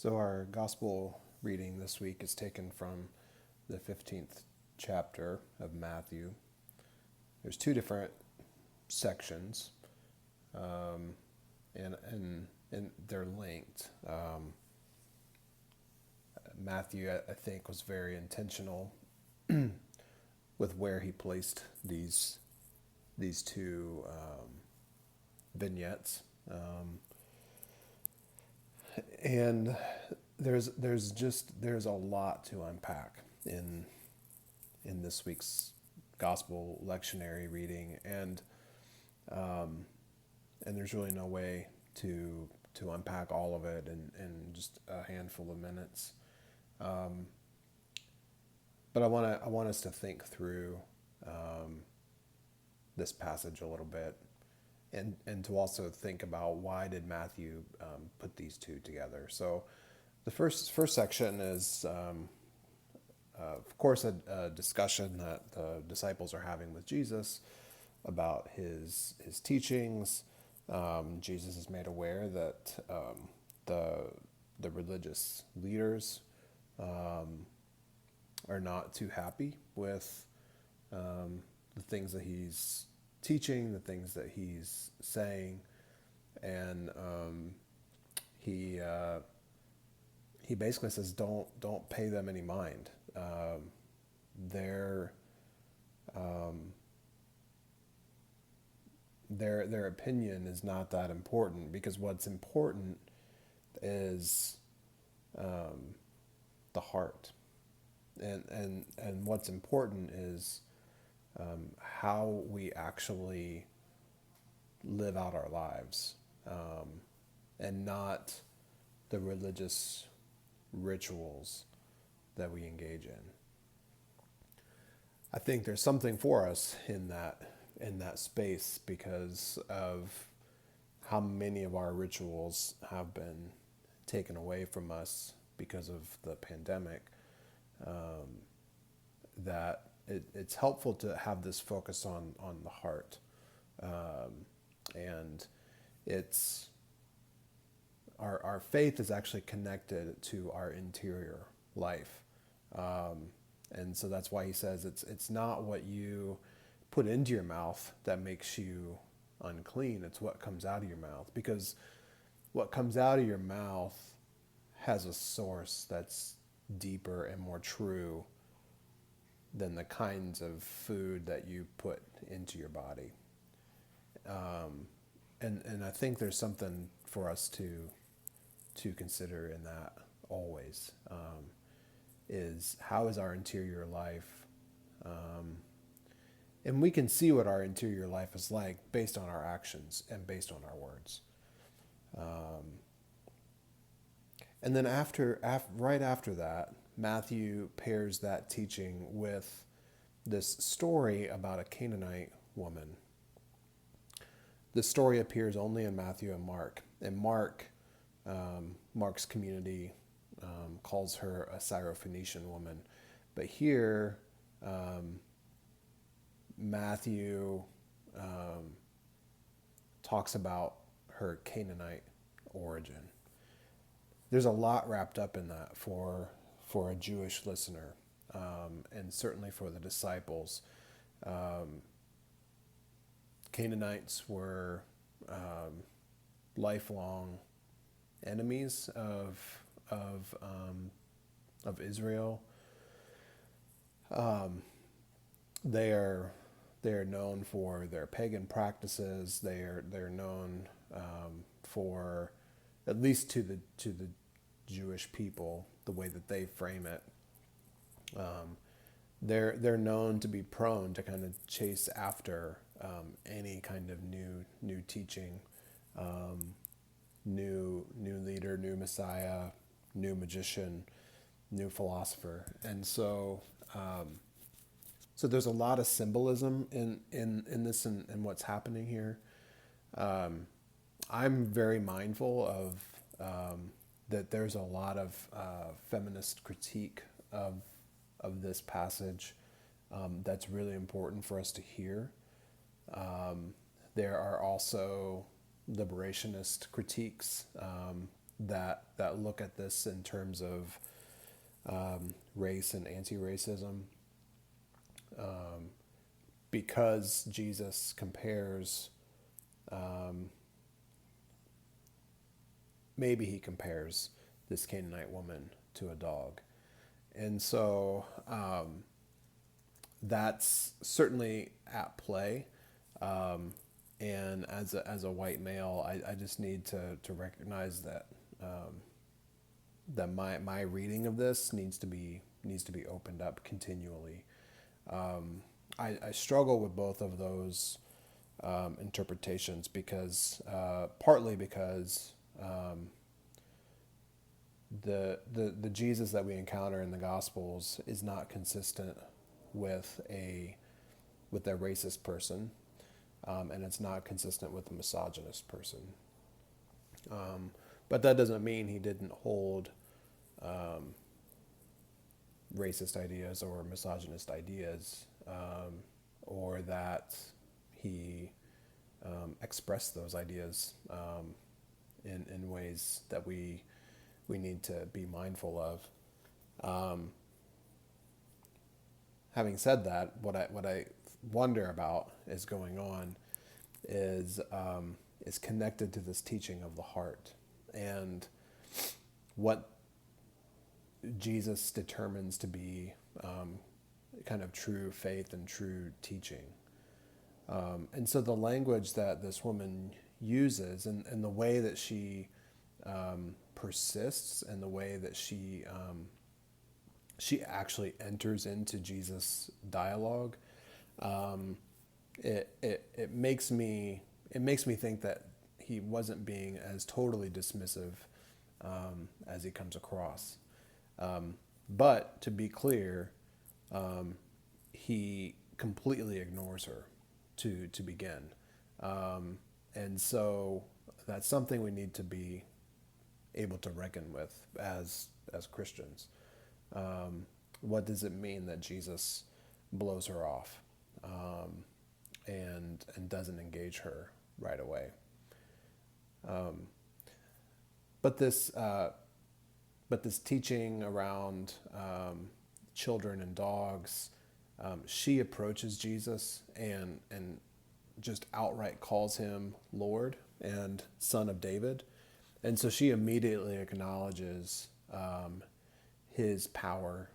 So our gospel reading this week is taken from the 15th chapter of Matthew. There's two different sections, and they're linked. Matthew, I think, was very intentional with where he placed these two vignettes, and there's a lot to unpack in this week's gospel lectionary reading, and there's really no way to unpack all of it in just a handful of minutes. But I want us to think through this passage a little bit, and to also think about why did Matthew put these two together. So the first section is, of course, a discussion that the disciples are having with Jesus about his teachings. Jesus is made aware that the religious leaders are not too happy with the things that he's teaching, the things that he's saying, and he basically says, don't pay them any mind. Their their opinion is not that important, because what's important is the heart, and what's important is how we actually live out our lives, and not the religious rituals that we engage in. I think there's something for us in that space, because of how many of our rituals have been taken away from us because of the pandemic, that it's helpful to have this focus on the heart, and it's our faith is actually connected to our interior life, and so that's why he says it's not what you put into your mouth that makes you unclean. It's what comes out of your mouth, because what comes out of your mouth has a source that's deeper and more true than the kinds of food that you put into your body. And I think there's something for us to consider in that always, is how is our interior life, and we can see what our interior life is like based on our actions and based on our words. And then right after that, Matthew pairs that teaching with this story about a Canaanite woman. This story appears only in Matthew and Mark. And Mark's community calls her a Syrophoenician woman. But here, Matthew talks about her Canaanite origin. There's a lot wrapped up in that for a Jewish listener, and certainly for the disciples. Canaanites were lifelong enemies of Israel. They are known for their pagan practices. They're known for, at least to the Jewish people, the way that they frame it. They're known to be prone to kind of chase after any kind of new teaching, new leader, new Messiah, new magician, new philosopher, and so there's a lot of symbolism in this and what's happening here. I'm very mindful of that there's a lot of feminist critique of this passage that's really important for us to hear. There are also liberationist critiques that look at this in terms of race and anti-racism, because Jesus compares, maybe he compares this Canaanite woman to a dog. And so that's certainly at play. And as a white male, I just need to recognize that that my reading of this needs to be opened up continually. I struggle with both of those interpretations because partly because the Jesus that we encounter in the Gospels is not consistent with a racist person, and it's not consistent with a misogynist person. But that doesn't mean he didn't hold racist ideas or misogynist ideas, or that he expressed those ideas in ways that we need to be mindful of. Having said that, what I wonder about is going on is connected to this teaching of the heart and what Jesus determines to be kind of true faith and true teaching. And so the language that this woman uses and the way that she persists and the way that she actually enters into Jesus' dialogue, it makes me think that he wasn't being as totally dismissive as he comes across. But to be clear, he completely ignores her to begin, and so that's something we need to be able to reckon with as Christians. What does it mean that Jesus blows her off and doesn't engage her right away? But this teaching around children and dogs, she approaches Jesus and just outright calls him Lord and Son of David, and so she immediately acknowledges his power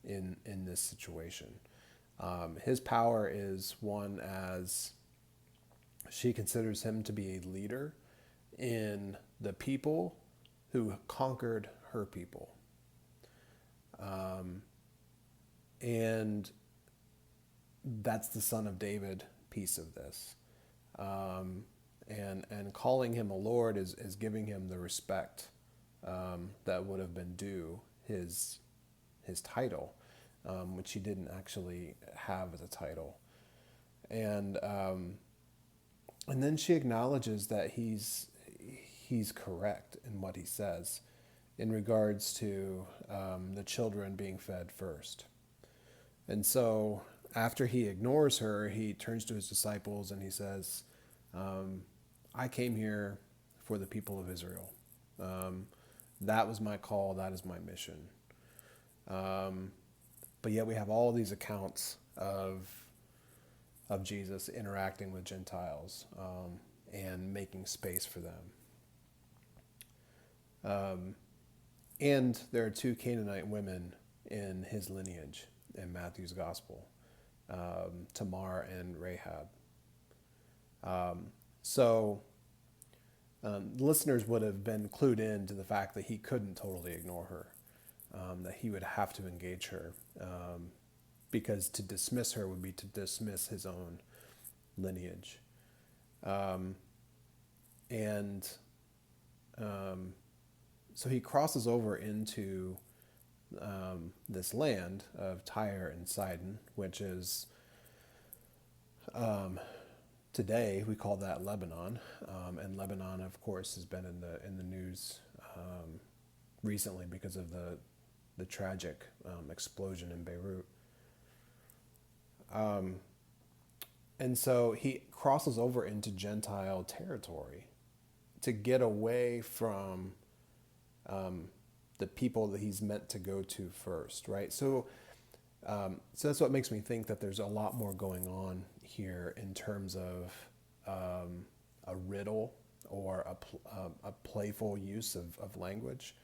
in this situation. His power is one as she considers him to be a leader in the people who conquered her people. And that's the Son of David piece of this. And calling him a Lord is giving him the respect that would have been due his title, which he didn't actually have as a title. And then she acknowledges that he's correct in what he says in regards to the children being fed first. And so after he ignores her, he turns to his disciples and he says, I came here for the people of Israel. That was my call. That is my mission. But yet we have all these accounts of Jesus interacting with Gentiles and making space for them. And there are 2 Canaanite women in his lineage in Matthew's gospel, Tamar and Rahab. So listeners would have been clued in to the fact that he couldn't totally ignore her, that he would have to engage her, because to dismiss her would be to dismiss his own lineage. So he crosses over into this land of Tyre and Sidon, which is today we call that Lebanon, and Lebanon, of course, has been in the news recently because of the tragic explosion in Beirut. And so he crosses over into Gentile territory to get away from the people that he's meant to go to first, right? So that's what makes me think that there's a lot more going on here in terms of a riddle or a playful use of language.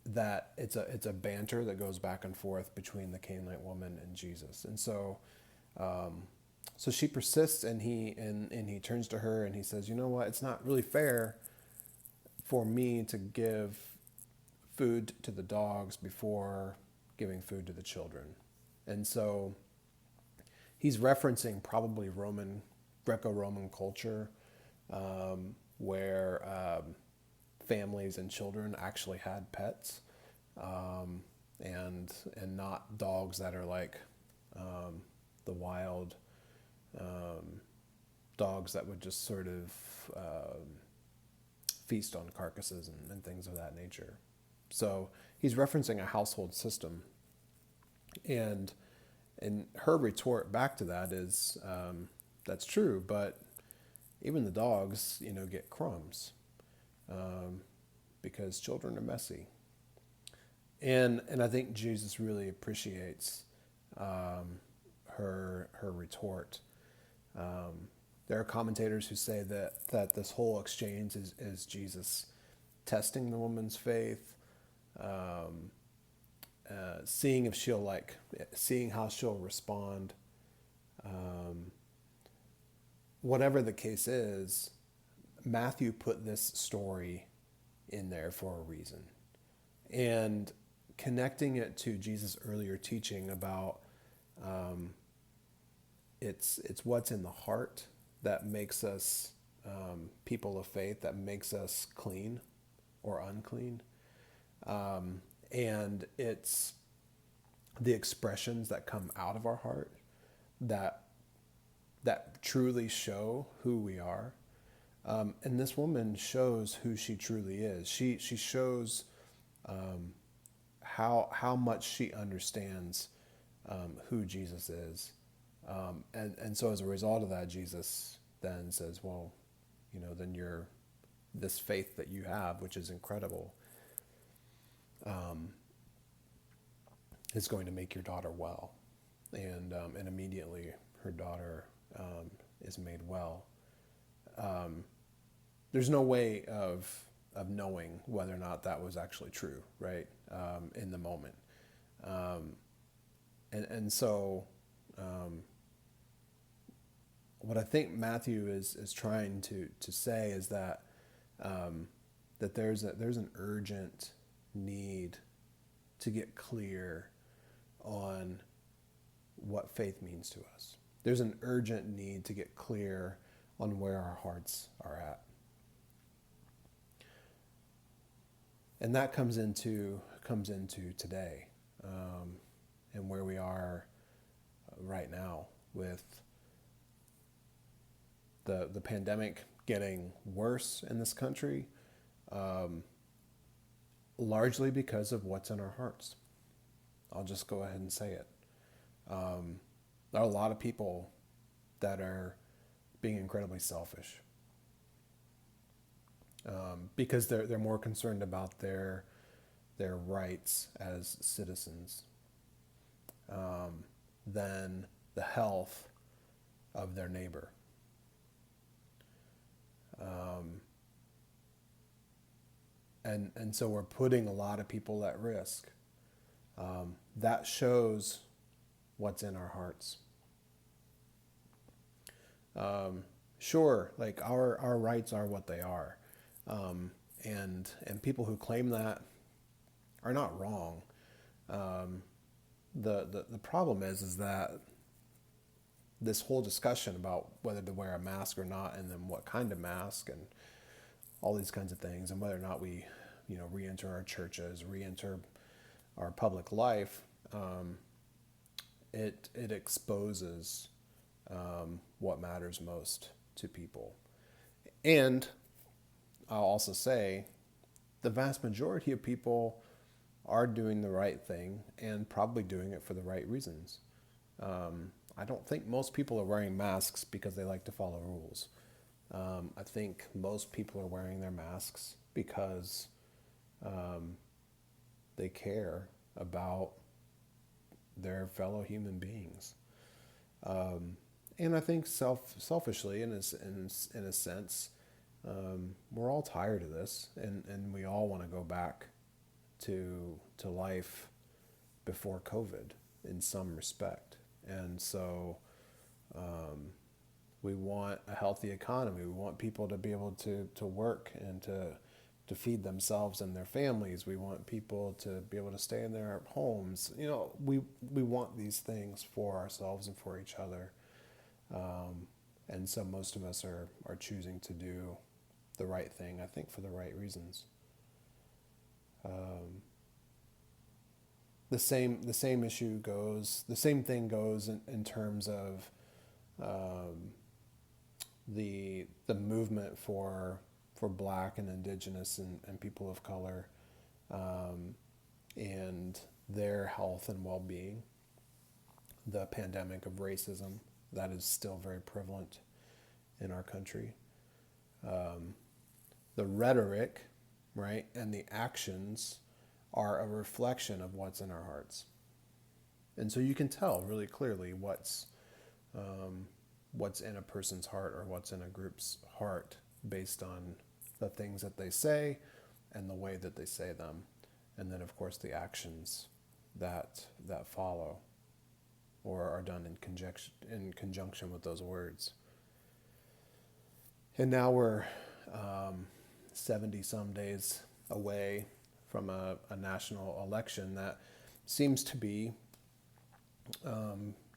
That it's a banter that goes back and forth between the Canaanite woman and Jesus, and so she persists, and he turns to her and he says, "You know what? It's not really fair for me to give food to the dogs before giving food to the children." And so he's referencing probably Greco-Roman culture, where families and children actually had pets, and not dogs that are like the wild dogs that would just sort of feast on carcasses and things of that nature. So he's referencing a household system, and her retort back to that is, that's true, but even the dogs, get crumbs, because children are messy. And I think Jesus really appreciates her retort. There are commentators who say that this whole exchange is Jesus testing the woman's faith, seeing how she'll respond. Whatever the case is, Matthew put this story in there for a reason, and connecting it to Jesus' earlier teaching about it's what's in the heart that makes us people of faith, that makes us clean or unclean. And it's the expressions that come out of our heart that truly show who we are. And this woman shows who she truly is. She shows how much she understands who Jesus is. And so as a result of that, Jesus then says, well, then this faith that you have, which is incredible, is going to make your daughter well. And immediately her daughter is made well. There's no way of knowing whether or not that was actually true, right? In the moment. And so what I think Matthew is trying to say is that that there's an urgent need to get clear on what faith means to us. There's an urgent need to get clear on where our hearts are at. And that comes into today, and where we are right now with the pandemic getting worse in this country, largely because of what's in our hearts. I'll just go ahead and say it. There are a lot of people that are being incredibly selfish, because they're more concerned about their rights as citizens than the health of their neighbor. And so we're putting a lot of people at risk. That shows what's in our hearts. Sure, like our rights are what they are. And people who claim that are not wrong. The problem is that this whole discussion about whether to wear a mask or not, and then what kind of mask, and all these kinds of things, and whether or not we, re-enter our churches, re-enter our public life, it exposes what matters most to people. And I'll also say the vast majority of people are doing the right thing and probably doing it for the right reasons. I don't think most people are wearing masks because they like to follow rules. I think most people are wearing their masks because They care about their fellow human beings. And I think selfishly, in a sense, we're all tired of this, and we all want to go back to life before COVID in some respect. And so we want a healthy economy. We want people to be able to work and to feed themselves and their families. We want people to be able to stay in their homes. We want these things for ourselves and for each other. And so most of us are choosing to do the right thing, I think, for the right reasons. The same thing goes in terms of the movement for Black and Indigenous and people of color, and their health and well-being. The pandemic of racism that is still very prevalent in our country. The rhetoric, right, and the actions are a reflection of what's in our hearts. And so you can tell really clearly what's in a person's heart or what's in a group's heart based on the things that they say and the way that they say them. And then, of course, the actions that follow or are done in conjunction with those words. And now we're 70 some days away from a national election that seems to be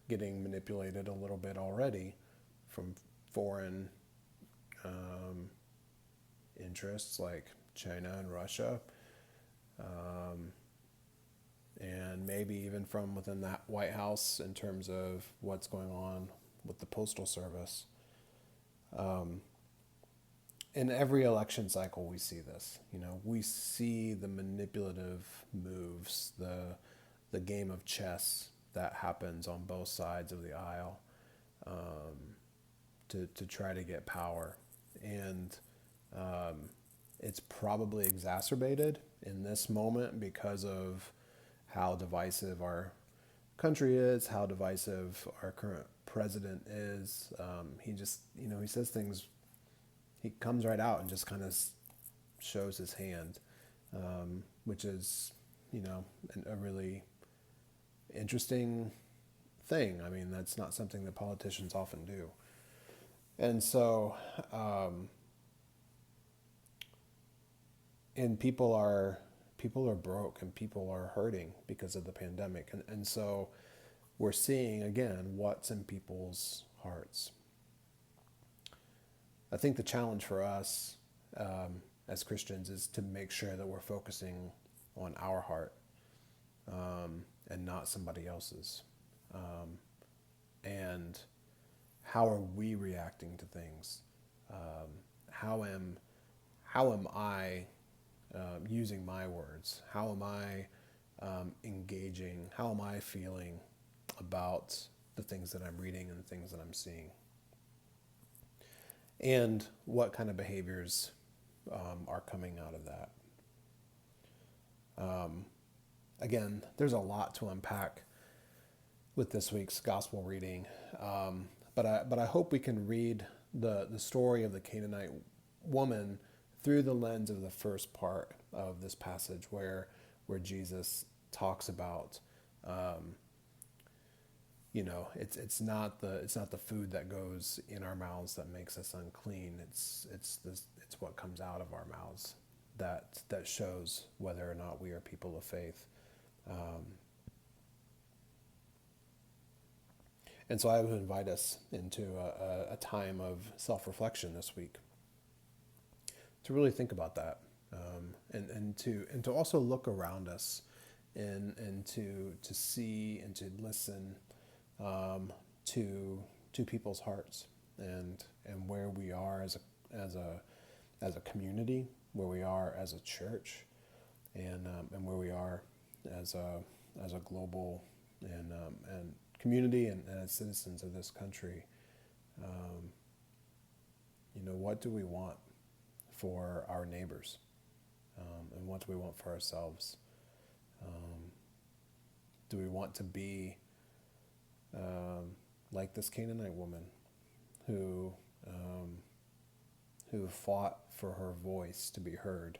getting manipulated a little bit already from foreign interests like China and Russia, and maybe even from within that White House in terms of what's going on with the Postal Service. In every election cycle, we see this. We see the manipulative moves, the game of chess that happens on both sides of the aisle to try to get power. And it's probably exacerbated in this moment because of how divisive our country is, how divisive our current president is. He just, he says things, he comes right out and just kind of shows his hand, which is, a really interesting thing. I mean, that's not something that politicians often do. And so, and people are broke and people are hurting because of the pandemic. And so we're seeing, again, what's in people's hearts. I think the challenge for us as Christians is to make sure that we're focusing on our heart and not somebody else's. And how are we reacting to things? How am I using my words? How am I engaging? How am I feeling about the things that I'm reading and the things that I'm seeing? And what kind of behaviors are coming out of that? Again, there's a lot to unpack with this week's gospel reading, but I hope we can read the story of the Canaanite woman through the lens of the first part of this passage, where Jesus talks about, it's not the food that goes in our mouths that makes us unclean. It's what comes out of our mouths that shows whether or not we are people of faith. And so I would invite us into a time of self-reflection this week to really think about that, and to also look around us and to see and to listen to people's hearts and where we are as a community, where we are as a church, and where we are as a global and community and as citizens of this country. What do we want for our neighbors? and what do we want for ourselves? Do we want to be like this Canaanite woman who fought for her voice to be heard,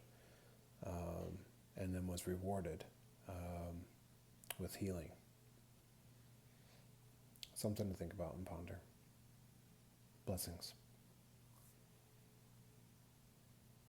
and then was rewarded with healing? Something to think about and ponder. Blessings.